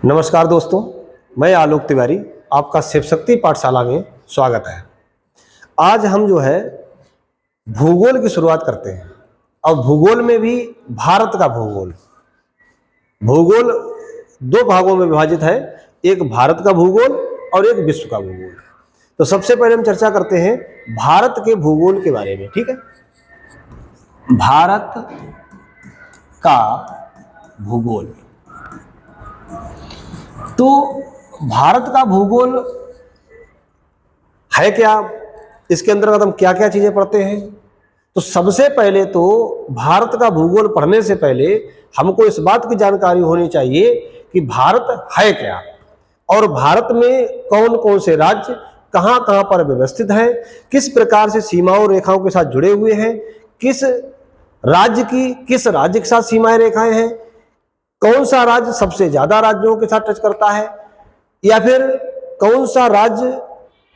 नमस्कार दोस्तों, मैं आलोक तिवारी आपका शिव शक्ति पाठशाला में स्वागत है। आज हम जो है भूगोल की शुरुआत करते हैं और भूगोल में भी भारत का भूगोल। भूगोल दो भागों में विभाजित है, एक भारत का भूगोल और एक विश्व का भूगोल। तो सबसे पहले हम चर्चा करते हैं भारत के भूगोल के बारे में। ठीक है, भारत का भूगोल। तो भारत का भूगोल है क्या, इसके अंतर्गत हम क्या क्या चीजें पढ़ते हैं। तो सबसे पहले तो भारत का भूगोल पढ़ने से पहले हमको इस बात की जानकारी होनी चाहिए कि भारत है क्या और भारत में कौन कौन से राज्य कहां कहां पर व्यवस्थित हैं, किस प्रकार से सीमाओं रेखाओं के साथ जुड़े हुए हैं, किस राज्य के साथ सीमाएं रेखाएं हैं, कौन सा राज्य सबसे ज्यादा राज्यों के साथ टच करता है, या फिर कौन सा राज्य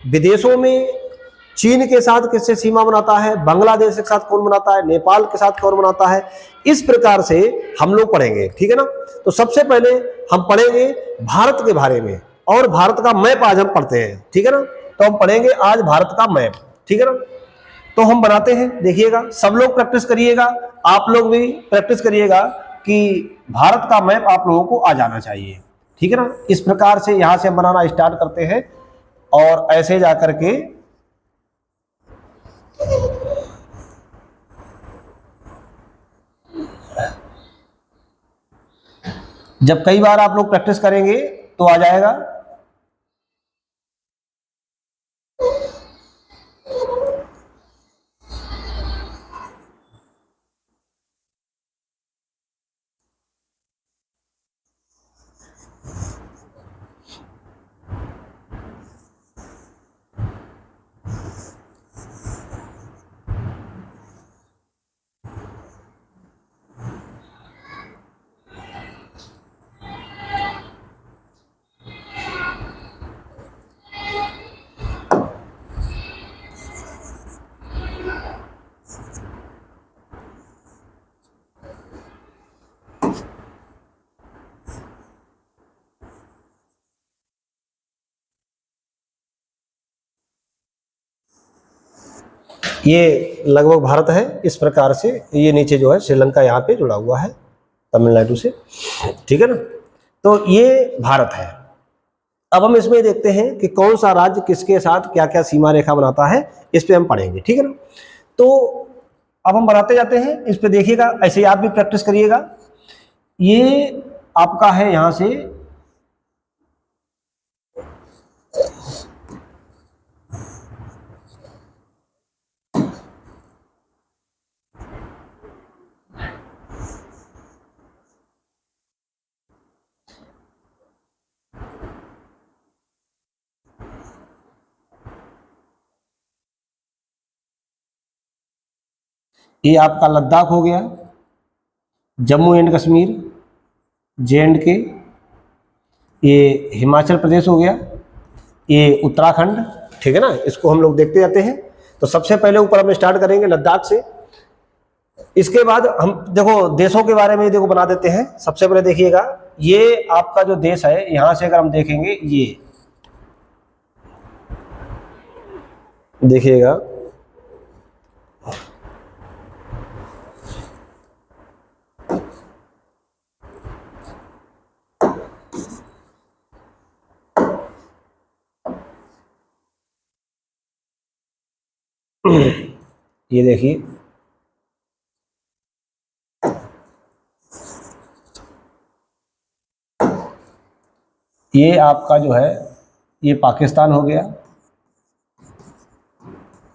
विदेशों में चीन के साथ किससे सीमा बनाता है, बांग्लादेश के साथ कौन बनाता है, नेपाल के साथ कौन बनाता है। इस प्रकार से हम लोग पढ़ेंगे। ठीक है ना। तो सबसे पहले हम पढ़ेंगे भारत के बारे में और भारत का मैप आज हम पढ़ते हैं। ठीक है ना। तो हम पढ़ेंगे आज भारत का मैप। ठीक है ना। तो हम बनाते हैं, देखिएगा, सब लोग प्रैक्टिस करिएगा, आप लोग भी प्रैक्टिस करिएगा कि भारत का मैप आप लोगों को आ जाना चाहिए। ठीक है ना। इस प्रकार से यहां से हम बनाना स्टार्ट करते हैं और ऐसे जाकर के जब कई बार आप लोग प्रैक्टिस करेंगे तो आ जाएगा। ये लगभग भारत है। इस प्रकार से ये नीचे जो है श्रीलंका यहाँ पे जुड़ा हुआ है तमिलनाडु से। ठीक है ना। तो ये भारत है। अब हम इसमें देखते हैं कि कौन सा राज्य किसके साथ क्या क्या सीमा रेखा बनाता है, इस पे हम पढ़ेंगे। ठीक है ना। तो अब हम बनाते जाते हैं, इस पे देखिएगा, ऐसे आप भी प्रैक्टिस करिएगा। ये आपका है यहां से ये आपका लद्दाख हो गया, जम्मू एंड कश्मीर, JNK, ये हिमाचल प्रदेश हो गया, ये उत्तराखंड। ठीक है ना। इसको हम लोग देखते जाते हैं। तो सबसे पहले ऊपर हम स्टार्ट करेंगे लद्दाख से। इसके बाद हम देखो देशों के बारे में देखो बना देते हैं। सबसे पहले देखिएगा, ये आपका जो देश है, यहां से अगर हम देखेंगे, ये देखिएगा, ये देखिए, ये आपका जो है ये पाकिस्तान हो गया,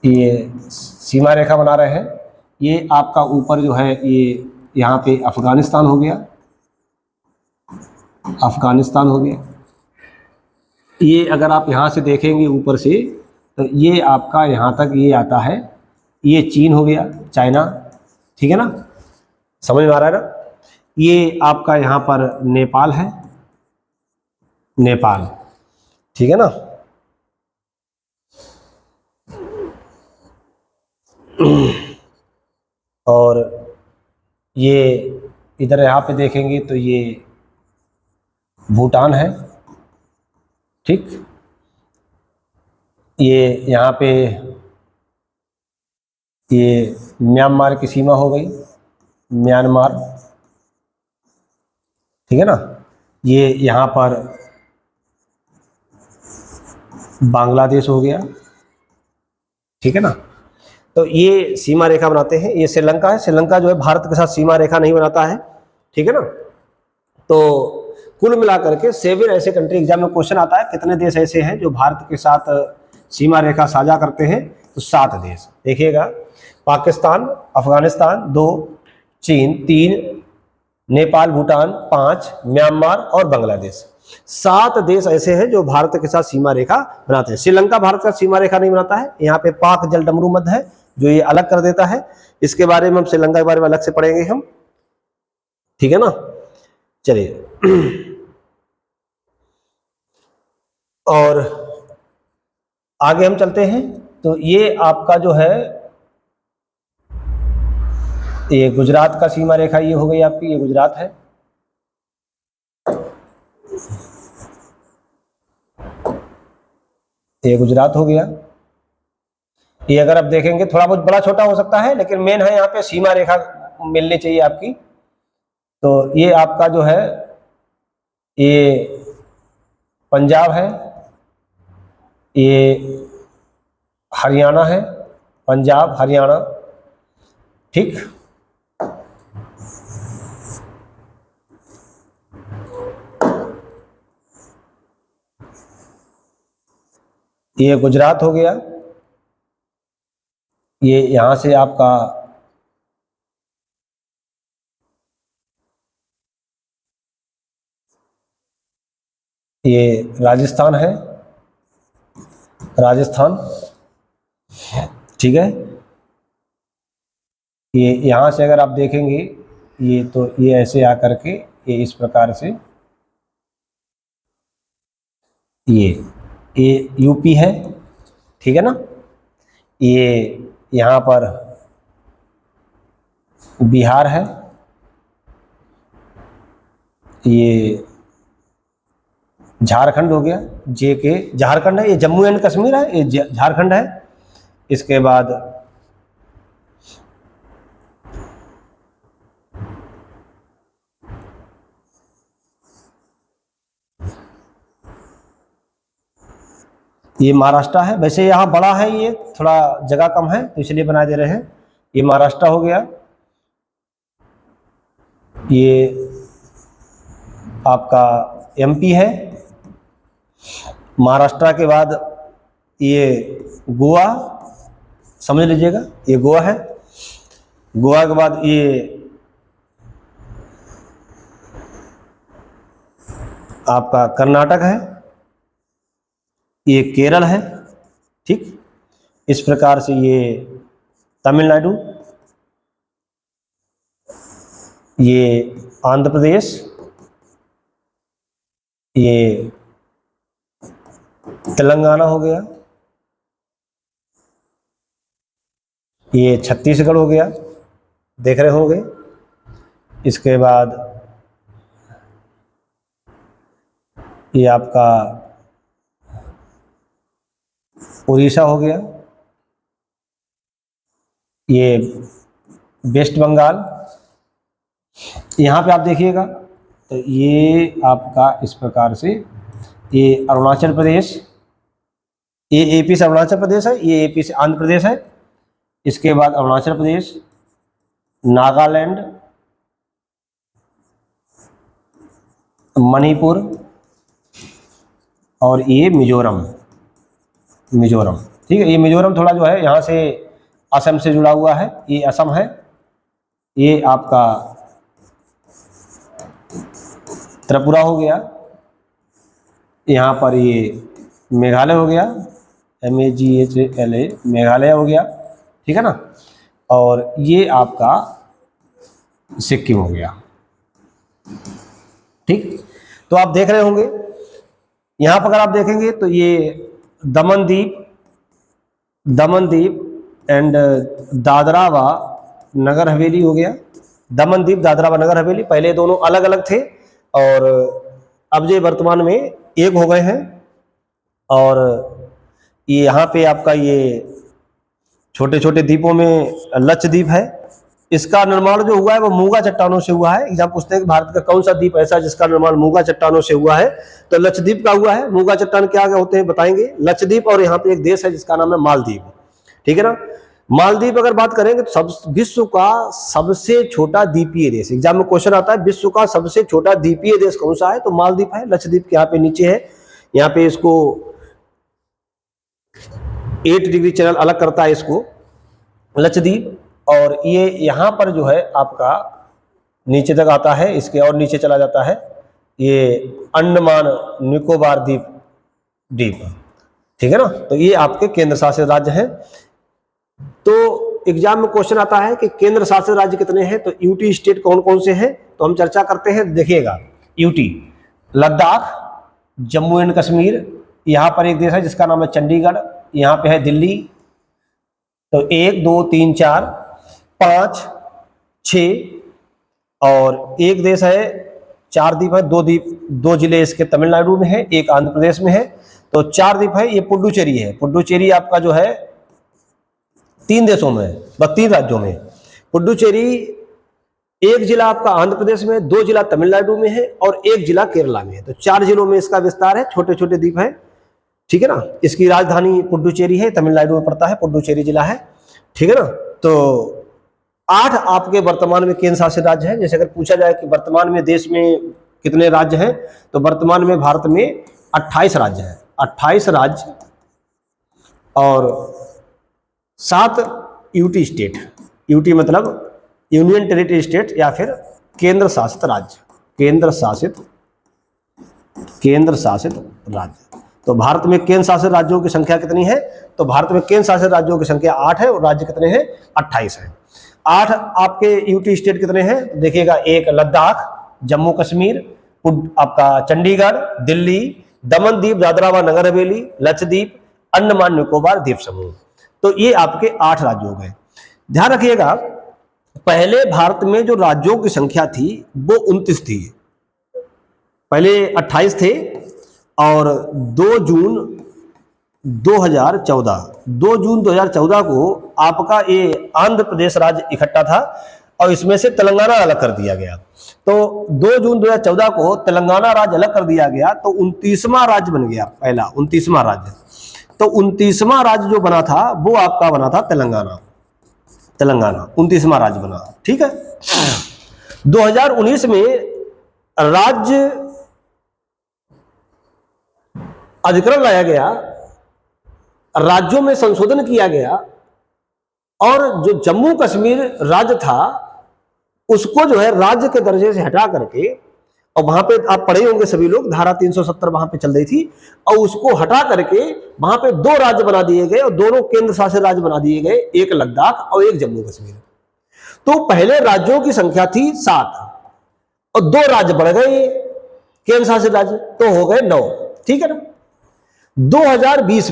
ये सीमा रेखा बना रहे हैं। ये आपका ऊपर जो है ये यहाँ पे अफगानिस्तान हो गया, अफगानिस्तान हो गया। ये अगर आप यहाँ से देखेंगे ऊपर से, तो ये आपका यहाँ तक ये आता है, ये चीन हो गया, चाइना। ठीक है ना। समझ में आ रहा है ना। ये आपका यहाँ पर नेपाल है, नेपाल। ठीक है ना। और ये इधर यहाँ पे देखेंगे तो ये भूटान है, ठीक। ये यहाँ पे ये म्यांमार की सीमा हो गई, म्यांमार, ठीक है ना। ये यहाँ पर बांग्लादेश हो गया, ठीक है ना। तो ये सीमा रेखा बनाते हैं। ये श्रीलंका है, श्रीलंका जो है भारत के साथ सीमा रेखा नहीं बनाता है, ठीक है ना। तो कुल मिलाकर के 7 ऐसे कंट्री, एग्जाम में क्वेश्चन आता है कितने देश ऐसे हैं जो भारत के साथ सीमा रेखा साझा करते हैं, तो 7 देश देखिएगा। पाकिस्तान, अफगानिस्तान 2, चीन 3, नेपाल भूटान 5, म्यांमार और बांग्लादेश। 7 देश ऐसे हैं जो भारत के साथ सीमा रेखा बनाते हैं। श्रीलंका भारत का सीमा रेखा नहीं बनाता है। यहाँ पे पाक जल डमरू मध्य है जो ये अलग कर देता है। इसके बारे में हम श्रीलंका के बारे में अलग से पढ़ेंगे हम, ठीक है ना। चलिए और आगे हम चलते हैं। तो ये आपका जो है ये गुजरात का सीमा रेखा ये हो गई आपकी, ये गुजरात है। ये गुजरात हो गया। ये अगर आप देखेंगे थोड़ा बहुत बड़ा छोटा हो सकता है, लेकिन मेन है यहाँ पे सीमा रेखा मिलनी चाहिए आपकी। तो ये आपका जो है ये पंजाब है, ये हरियाणा है, पंजाब हरियाणा, ठीक। ये गुजरात हो गया। ये यहां से आपका ये राजस्थान है, राजस्थान, ठीक है। ये यहां से अगर आप देखेंगे ये तो ये ऐसे आकर के ये इस प्रकार से ये यूपी है, ठीक है ना। ये यहाँ पर बिहार है, ये झारखंड हो गया, जे के झारखंड है। ये जम्मू एंड कश्मीर है, ये झारखंड है। इसके बाद ये महाराष्ट्र है। वैसे यहाँ बड़ा है, ये थोड़ा जगह कम है तो इसलिए बना दे रहे हैं। ये महाराष्ट्र हो गया। ये आपका एमपी है। महाराष्ट्र के बाद ये गोवा, समझ लीजिएगा, ये गोवा है। गोवा के बाद ये आपका कर्नाटक है, ये केरल है, ठीक। इस प्रकार से ये तमिलनाडु, ये आंध्र प्रदेश, ये तेलंगाना हो गया, ये छत्तीसगढ़ हो गया, देख रहे होंगे। इसके बाद ये आपका उड़ीसा हो गया, ये वेस्ट बंगाल। यहाँ पे आप देखिएगा तो ये आपका इस प्रकार से ये अरुणाचल प्रदेश, ये एपी से अरुणाचल प्रदेश है, ये एपी से आंध्र प्रदेश है। इसके बाद अरुणाचल प्रदेश, नागालैंड, मणिपुर और ये मिजोरम, मिजोरम, ठीक है। ये मिजोरम थोड़ा जो है यहाँ से असम से जुड़ा हुआ है, ये असम है। ये आपका त्रिपुरा हो गया। यहाँ पर ये मेघालय हो गया, MEGHLA, मेघालय हो गया, ठीक है ना। और ये आपका सिक्किम हो गया, ठीक। तो आप देख रहे होंगे यहाँ पर अगर आप देखेंगे तो ये दमनदीप, दमनदीप एंड दादरा व नगर हवेली हो गया। दमनदीप, दादरा व नगर हवेली, पहले दोनों अलग अलग थे और अब ये वर्तमान में एक हो गए हैं। और ये यहाँ पे आपका ये छोटे छोटे द्वीपों में लक्षद्वीप है। इसका निर्माण जो हुआ है वो मूंगा चट्टानों से हुआ है। एग्जाम पूछते हैं कि भारत का कौन सा द्वीप ऐसा जिसका निर्माण मूंगा चट्टानों से हुआ है, तो लक्षद्वीप का हुआ है। मूंगा चट्टान क्या क्या होते हैं बताएंगे, लक्षद्वीप। और यहाँ पे एक देश है जिसका नाम है मालदीव, ठीक है ना। मालदीव अगर बात करेंगे तो विश्व का सबसे छोटा द्वीपीय देश, एग्जाम में क्वेश्चन आता है विश्व का सबसे छोटा द्वीपीय देश कौन सा है, तो मालदीव है। लक्षद्वीप के यहाँ पे नीचे है, यहाँ पे इसको 8 डिग्री चैनल अलग करता है इसको, लक्षद्वीप। और ये यहाँ पर जो है आपका नीचे तक आता है, इसके और नीचे चला जाता है ये अंडमान निकोबार द्वीप, ठीक है ना। तो ये आपके केंद्र शासित राज्य हैं। तो एग्जाम में क्वेश्चन आता है कि केंद्र शासित राज्य कितने हैं, तो यूटी स्टेट कौन कौन से हैं, तो हम चर्चा करते हैं। देखिएगा, यूटी लद्दाख, जम्मू एंड कश्मीर, यहाँ पर एक देश है जिसका नाम है चंडीगढ़, यहाँ पे है दिल्ली। तो 1 2 3 4 5 6 और एक देश है, 4 द्वीप है, 2 जिले इसके तमिलनाडु में है, एक आंध्र प्रदेश में है। तो 4 द्वीप है। ये पुडुचेरी है, पुडुचेरी आपका जो है 3 देशों में, बस 3 राज्यों में। पुडुचेरी एक जिला आपका आंध्र प्रदेश में, 2 जिला तमिलनाडु में है और 1 जिला केरला में है। तो 4 जिलों में इसका विस्तार है, छोटे छोटे द्वीप है, ठीक है ना। इसकी राजधानी पुडुचेरी है, तमिलनाडु में पड़ता है, पुडुचेरी जिला है, ठीक है ना। तो 8 आपके वर्तमान में केंद्र शासित राज्य है। जैसे अगर पूछा जाए कि वर्तमान में देश में कितने राज्य हैं, तो वर्तमान में भारत में 28 राज्य हैं, 28 राज्य और 7 यूटी स्टेट। यूटी मतलब यूनियन टेरिटरी स्टेट या फिर केंद्र शासित राज्य, केंद्र शासित राज्य। तो भारत में केंद्र शासित राज्यों की संख्या कितनी है, तो भारत में केंद्र शासित राज्यों की संख्या 8 है और राज्य कितने हैं, 28 हैं। 8 आपके यूटी स्टेट कितने हैं, देखिएगा, 1 लद्दाख, जम्मू कश्मीर, आपका चंडीगढ़, दिल्ली, दमन दीप, दादरा व नगर हवेली, लक्षद्वीप, अंडमान निकोबार द्वीप समूह। तो ये आपके 8 राज्य हो गए। ध्यान रखिएगा, पहले भारत में जो राज्यों की संख्या थी वो 29 थी, पहले 28 थे। और 2 जून 2014 को आपका ये आंध्र प्रदेश राज्य इकट्ठा था और इसमें से तेलंगाना अलग कर दिया गया। तो 2 जून 2014 को तेलंगाना राज्य अलग कर दिया गया, तो 29वां राज्य बन गया, पहला 29वां राज्य। तो 29वां राज्य जो बना था वो आपका बना था तेलंगाना 29वां राज्य बना, ठीक है। 2019 में राज्य अधिकरण लाया गया, राज्यों में संशोधन किया गया और जो जम्मू कश्मीर राज्य था उसको जो है राज्य के दर्जे से हटा करके, और वहां पे आप पढ़े होंगे सभी लोग, धारा 370 वहां पे चल रही थी, और उसको हटा करके वहां पे 2 राज्य बना दिए गए और दोनों केंद्र शासित राज्य बना दिए गए, एक लद्दाख और एक जम्मू कश्मीर। तो पहले राज्यों की संख्या थी 7 और 2 राज्य बढ़ गए केंद्र शासित राज्य, तो हो गए 9, ठीक है ना। 2020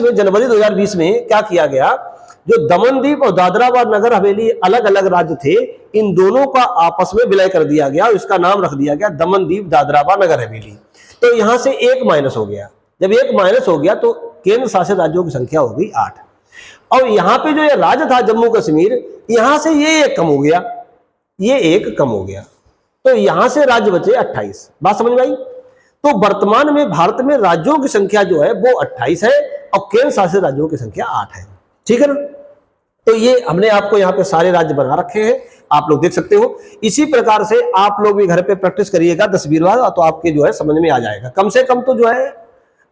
में जनवरी 2020 में क्या किया गया, जो दमनदीप और दादरा व नगर हवेली अलग अलग राज्य थे, इन दोनों का आपस में विलय कर दिया गया और इसका नाम रख दिया गया दमनदीप दादरा व नगर हवेली। तो यहां से 1 माइनस हो गया, जब 1 माइनस हो गया तो केंद्र शासित राज्यों की संख्या हो गई 8। और यहां पे जो ये राज्य था जम्मू कश्मीर, यहां से ये 1 कम हो गया, ये 1 कम हो गया, तो यहां से राज्य बचे 28। बात समझ में आई। तो वर्तमान में भारत में राज्यों की संख्या जो है वो 28 है और केंद्र शासित राज्यों की संख्या 8 है, ठीक है ना। तो ये हमने आपको यहाँ पे सारे राज्य बना रखे हैं, आप लोग देख सकते हो। इसी प्रकार से आप लोग भी घर पे प्रैक्टिस करिएगा 10-20 बार, तो आपके जो है समझ में आ जाएगा। कम से कम तो जो है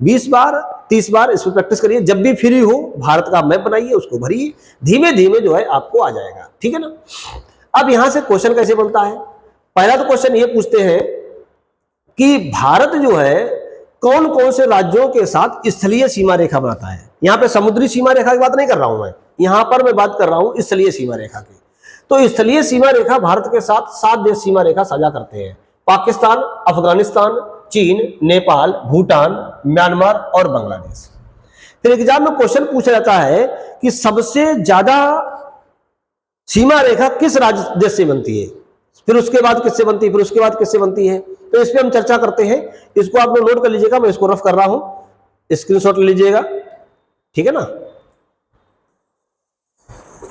20 बार 30 बार इसमें प्रैक्टिस करिए। जब भी फ्री हो भारत का मैप बनाइए, उसको भरिए, धीमे धीमे जो है आपको आ जाएगा, ठीक है ना। अब यहां से क्वेश्चन कैसे बनता है, पहला तो क्वेश्चन ये पूछते हैं कि भारत जो है कौन कौन से राज्यों के साथ स्थलीय सीमा रेखा बनाता है। यहां पे समुद्री सीमा रेखा की बात नहीं कर रहा हूं मैं, यहां पर मैं बात कर रहा हूं स्थलीय सीमा रेखा की। तो स्थलीय सीमा रेखा भारत के साथ 7 देश सीमा रेखा साझा करते हैं, पाकिस्तान, अफगानिस्तान, चीन, नेपाल, भूटान, म्यांमार और बांग्लादेश। फिर एग्जाम में क्वेश्चन पूछा जाता है कि सबसे ज्यादा सीमा रेखा किस राज्य देश से बनती है, फिर उसके बाद किससे बनती है, फिर उसके बाद किससे बनती है। तो इस पे हम चर्चा करते हैं। इसको आप लोग नोट कर लीजिएगा, मैं इसको रफ कर रहा हूं, स्क्रीनशॉट ले लीजिएगा, ठीक है ना।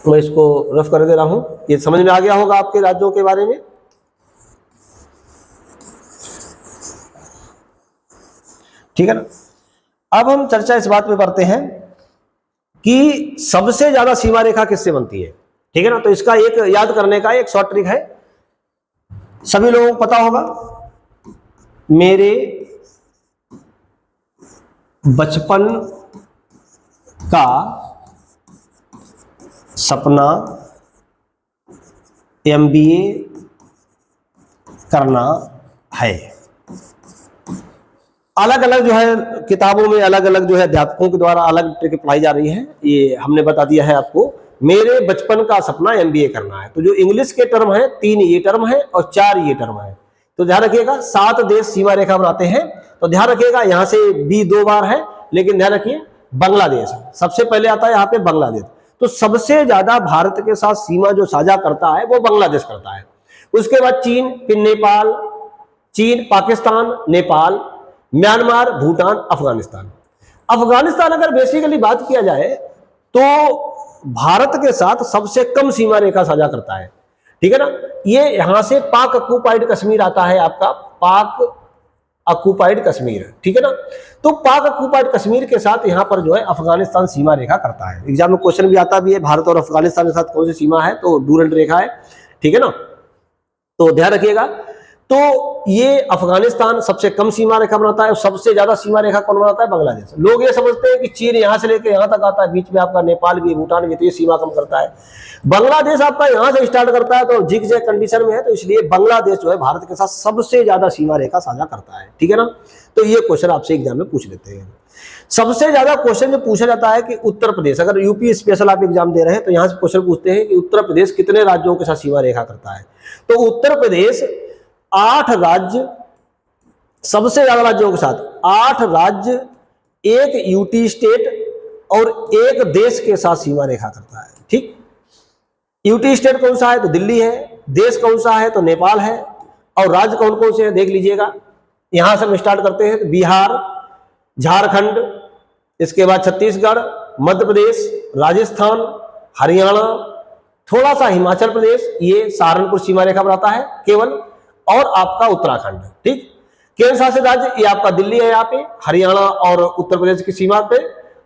मैं इसको रफ कर दे रहा हूं, ये समझ में आ गया होगा आपके राज्यों के बारे में। ठीक है ना। अब हम चर्चा इस बात पे करते हैं कि सबसे ज्यादा सीमा रेखा किससे बनती है, ठीक है ना। तो इसका एक याद करने का एक शॉर्ट ट्रिक है, सभी लोगों को पता होगा, मेरे बचपन का सपना MBA करना है। अलग अलग जो है किताबों में अलग अलग जो है अध्यापकों के द्वारा अलग ट्रिक पढ़ाई जा रही है, ये हमने बता दिया है आपको। मेरे बचपन का सपना MBA करना है, तो जो इंग्लिश के टर्म है 3 ये टर्म है और 4 ये टर्म है। तो ध्यान रखिएगा 7 देश सीमा रेखा बनाते हैं, तो ध्यान रखिएगा यहां से B 2 बार है, लेकिन ध्यान रखिए बांग्लादेश सबसे पहले आता है यहाँ पे बांग्लादेश। तो सबसे ज्यादा भारत के साथ सीमा जो साझा करता है वो बांग्लादेश करता है। उसके बाद चीन, फिर नेपाल, चीन, पाकिस्तान, नेपाल, म्यांमार, भूटान, अफगानिस्तान। अफगानिस्तान अगर बेसिकली बात किया जाए तो भारत के साथ सबसे कम सीमा रेखा साझा करता है, ठीक है ना। ये यहां से पाक ऑक्युपाइड कश्मीर आता है, आपका पाक ऑक्युपाइड कश्मीर, ठीक है ना। तो पाक ऑक्युपाइड कश्मीर के साथ यहां पर जो है अफगानिस्तान सीमा रेखा करता है। एग्जाम में क्वेश्चन भी आता भी है भारत और अफगानिस्तान के साथ कौन सी सीमा है, तो डूरंड रेखा है, ठीक है ना। तो ध्यान रखिएगा, तो ये अफगानिस्तान सबसे कम सीमा रेखा बनाता है और सबसे ज्यादा सीमा रेखा कौन बनाता है, बांग्लादेश। लोग ये समझते हैं कि चीन यहां से लेकर यहां तक आता है, बीच में आपका नेपाल भी, भूटान भी, तो ये सीमा कम करता है। बांग्लादेश आपका यहां से स्टार्ट करता है, तो जिग जैग कंडीशन में है, तो इसलिए बांग्लादेश जो है भारत के साथ सबसे ज्यादा सीमा रेखा साझा करता है, ठीक है ना। तो ये क्वेश्चन आपसे एग्जाम में पूछ लेते हैं। सबसे ज्यादा क्वेश्चन जो पूछा जाता है कि उत्तर प्रदेश, अगर यूपी स्पेशल आप एग्जाम दे रहे हैं तो यहां से क्वेश्चन पूछते हैं कि उत्तर प्रदेश कितने राज्यों के साथ सीमा रेखा करता है। तो उत्तर प्रदेश 8 राज्य, सबसे ज्यादा राज्यों के साथ 8 राज्य, 1 यूटी स्टेट और 1 देश के साथ सीमा रेखा करता है, ठीक। यूटी स्टेट कौन सा है, तो दिल्ली है। देश कौन सा है, तो नेपाल है। और राज्य कौन कौन से हैं देख लीजिएगा, यहां से हम स्टार्ट करते हैं। तो बिहार, झारखंड, इसके बाद छत्तीसगढ़, मध्य प्रदेश, राजस्थान, हरियाणा, थोड़ा सा हिमाचल प्रदेश, ये सहारनपुर सीमा रेखा बनाता है केवल, और आपका उत्तराखंड, ठीक। केंद्र शासित राज्य ये आपका दिल्ली है, यहाँ पे हरियाणा और उत्तर प्रदेश की सीमा पे,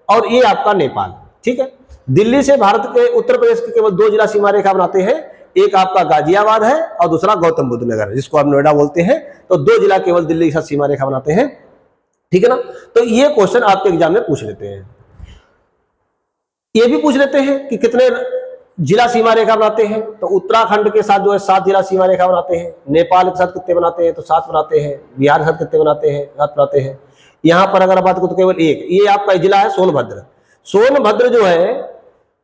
और ये आपका नेपाल, ठीक है। दिल्ली से भारत के उत्तर प्रदेश के केवल 2 जिला सीमा रेखा बनाते हैं, एक आपका गाजियाबाद है और दूसरा गौतम बुद्ध नगर, जिसको आप नोएडा बोलते हैं। तो 2 जिला केवल दिल्ली के साथ सीमा रेखा बनाते हैं, ठीक है ना। तो ये क्वेश्चन आपके एग्जाम में पूछ लेते हैं। ये भी पूछ लेते हैं कि कितने जिला सीमा रेखा बनाते हैं, तो उत्तराखंड के साथ जो है 7 जिला सीमा रेखा बनाते हैं। नेपाल के साथ कितने बनाते हैं, तो 7 बनाते हैं। बिहार के साथ कितने बनाते हैं, 7 बनाते हैं। यहां पर अगर बात करो तो केवल 1, ये आपका जिला है सोनभद्र। सोनभद्र जो है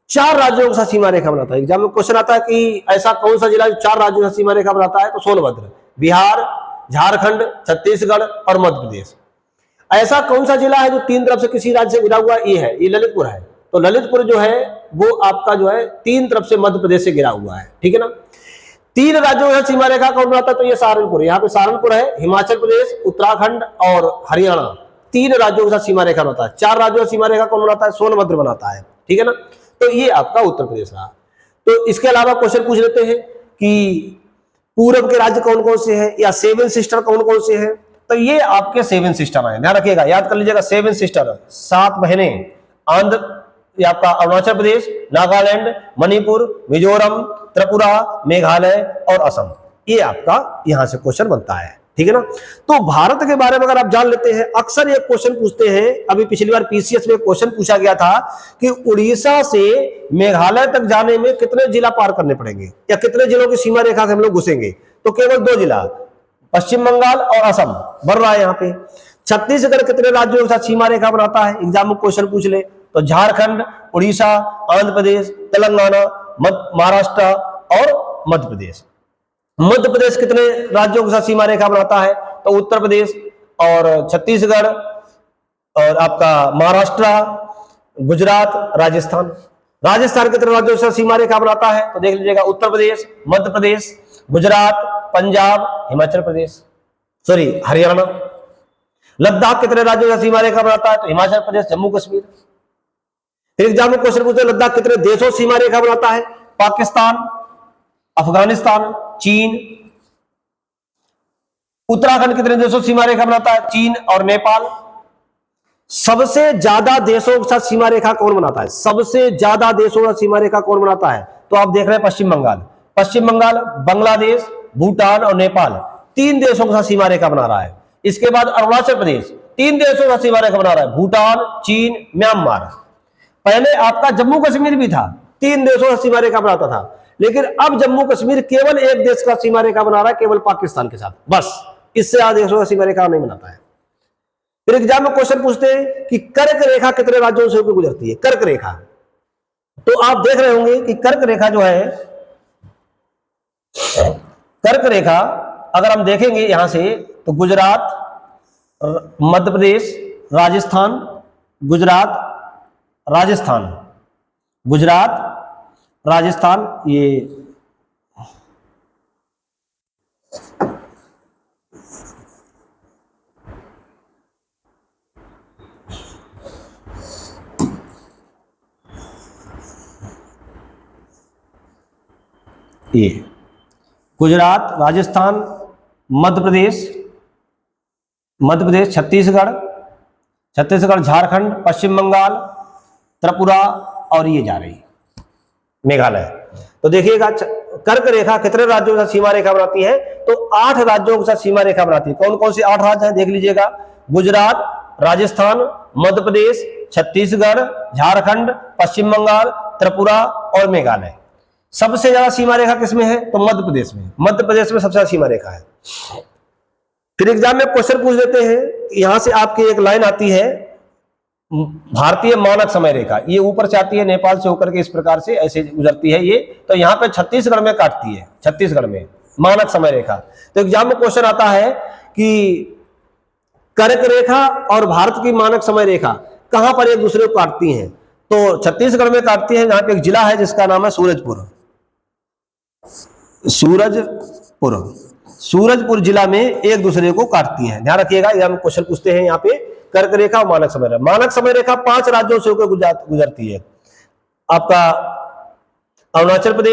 4 राज्यों के साथ सीमा रेखा बनाता है। एग्जाम में क्वेश्चन आता है कि ऐसा कौन सा जिला जो 4 राज्यों के साथ सीमा रेखा बनाता है, तो सोनभद्र, बिहार, झारखंड, छत्तीसगढ़ और मध्य प्रदेश। ऐसा कौन सा जिला है जो 3 तरफ से किसी राज्य से घिरा हुआ है, ये है, ये ललितपुर है। तो ललितपुर जो है वो आपका जो है 3 तरफ से मध्य प्रदेश से घिरा हुआ है, ठीक है ना। 3 राज्यों में सीमा रेखा कौन बनाता है, तो ये सहारनपुर, यहाँ पे सहारनपुर है। हिमाचल प्रदेश, उत्तराखंड और हरियाणा, 3 राज्यों के साथ सीमा रेखा बनाता है। 4 राज्यों की सीमा रेखा कौन बनाता है, सोनभद्र बनाता है, ठीक है ना। तो ये आपका उत्तर प्रदेश रहा। तो इसके अलावा क्वेश्चन पूछ लेते हैं कि पूर्व के राज्य कौन कौन से हैं, या 7 सिस्टर कौन कौन से हैं। तो ये आपके 7 सिस्टर हैं, ध्यान रखिएगा, याद कर लीजिएगा। 7 सिस्टर, 7 बहनें, आंध्र, ये आपका अरुणाचल प्रदेश, नागालैंड, मणिपुर, मिजोरम, त्रिपुरा, मेघालय और असम, ये आपका यहां से क्वेश्चन बनता है, ठीक है ना। तो भारत के बारे में अगर आप जान लेते हैं, अक्सर ये क्वेश्चन पूछते हैं। अभी पिछली बार पीसीएस में क्वेश्चन पूछा गया था कि उड़ीसा से मेघालय तक जाने में कितने जिला पार करने पड़ेंगे, या कितने जिलों की सीमा रेखा से हम लोग घुसेंगे। तो केवल 2 जिला, पश्चिम बंगाल और असम बन रहा है यहाँ पे। छत्तीसगढ़ कितने राज्यों के साथ सीमा रेखा बनाता है, एग्जाम में क्वेश्चन पूछ ले, तो झारखंड, उड़ीसा, आंध्र प्रदेश, तेलंगाना, महाराष्ट्र और मध्य प्रदेश। मध्य प्रदेश कितने राज्यों के साथ सीमा रेखा बनाता है, तो उत्तर प्रदेश और छत्तीसगढ़ और आपका महाराष्ट्र, गुजरात, राजस्थान। राजस्थान कितने राज्यों के साथ सीमा रेखा बनाता है, तो देख लीजिएगा, उत्तर प्रदेश, मध्य प्रदेश, गुजरात, पंजाब, हिमाचल प्रदेश। सॉरी हरियाणा। लद्दाख कितने राज्यों का सीमा रेखा बनाता है? तो हिमाचल प्रदेश, जम्मू कश्मीर। फिर एग्जाम में क्वेश्चन पूछते लद्दाख कितने देशों सीमा रेखा बनाता है? पाकिस्तान, अफगानिस्तान, चीन। उत्तराखंड कितने देशों सीमा रेखा बनाता है? चीन और नेपाल। सबसे ज्यादा देशों के साथ सीमा रेखा कौन बनाता है? सबसे ज्यादा देशों का सीमा रेखा कौन बनाता है? तो आप देख रहे हैं पश्चिम बंगाल। पश्चिम बंगाल, बांग्लादेश, भूटान और नेपाल 3 देशों के साथ सीमा रेखा बना रहा है। इसके बाद अरुणाचल प्रदेश 3 देशों का सीमा रेखा बना रहा है, भूटान, चीन, म्यांमार। पहले आपका जम्मू कश्मीर भी था, 3 देशों का सीमा रेखा बनाता था, लेकिन अब जम्मू कश्मीर केवल एक देश का सीमा रेखा बना रहा है, केवल पाकिस्तान के साथ, बस। इससे ज्यादा देशों का सीमा रेखा नहीं बनाता है। फिर एग्जाम में क्वेश्चन पूछते हैं कि कर्क रेखा कितने राज्यों से होकर गुजरती है? कर्क रेखा, तो आप देख रहे होंगे कि कर्क रेखा जो है, कर्क रेखा अगर हम देखेंगे यहां से तो गुजरात, मध्य प्रदेश, राजस्थान, गुजरात, राजस्थान, गुजरात, राजस्थान, ये गुजरात, राजस्थान, मध्य प्रदेश, छत्तीसगढ़, झारखंड, पश्चिम बंगाल, त्रिपुरा और ये जा रही मेघालय। तो देखिएगा कर्क रेखा कितने राज्यों के साथ सीमा रेखा बनाती है? तो 8 राज्यों के साथ सीमा रेखा बनाती है। कौन कौन से 8 राज्य हैं देख लीजिएगा? गुजरात, राजस्थान, मध्य प्रदेश, छत्तीसगढ़, झारखंड, पश्चिम बंगाल, त्रिपुरा और मेघालय। सबसे ज्यादा सीमा रेखा किसमें है? तो मध्य प्रदेश में। मध्य प्रदेश में सबसे ज्यादा सीमा रेखा है। फिर एग्जाम में क्वेश्चन पूछ देते हैं, यहां से आपकी एक लाइन आती है भारतीय मानक समय रेखा, ये ऊपर से आती है नेपाल से होकर के इस प्रकार से ऐसे गुजरती है ये, तो यहाँ पे छत्तीसगढ़ में काटती है, छत्तीसगढ़ में मानक समय रेखा। तो एग्जाम में क्वेश्चन आता है कि कर्क रेखा और भारत की मानक समय रेखा कहां पर एक दूसरे को काटती हैं? तो छत्तीसगढ़ में काटती है, जहां पे एक जिला है जिसका नाम है सूरजपुर। सूरजपुर जिला में एक दूसरे को काटती हैं। ध्यान रखिएगा, एग्जाम में क्वेश्चन पूछते हैं यहाँ पे कर्क रेखा और मानक समय रेखा। मानक समय रेखा 5 राज्यों से होकर गुजरती है। आपका अरुणाचल प्रदेश,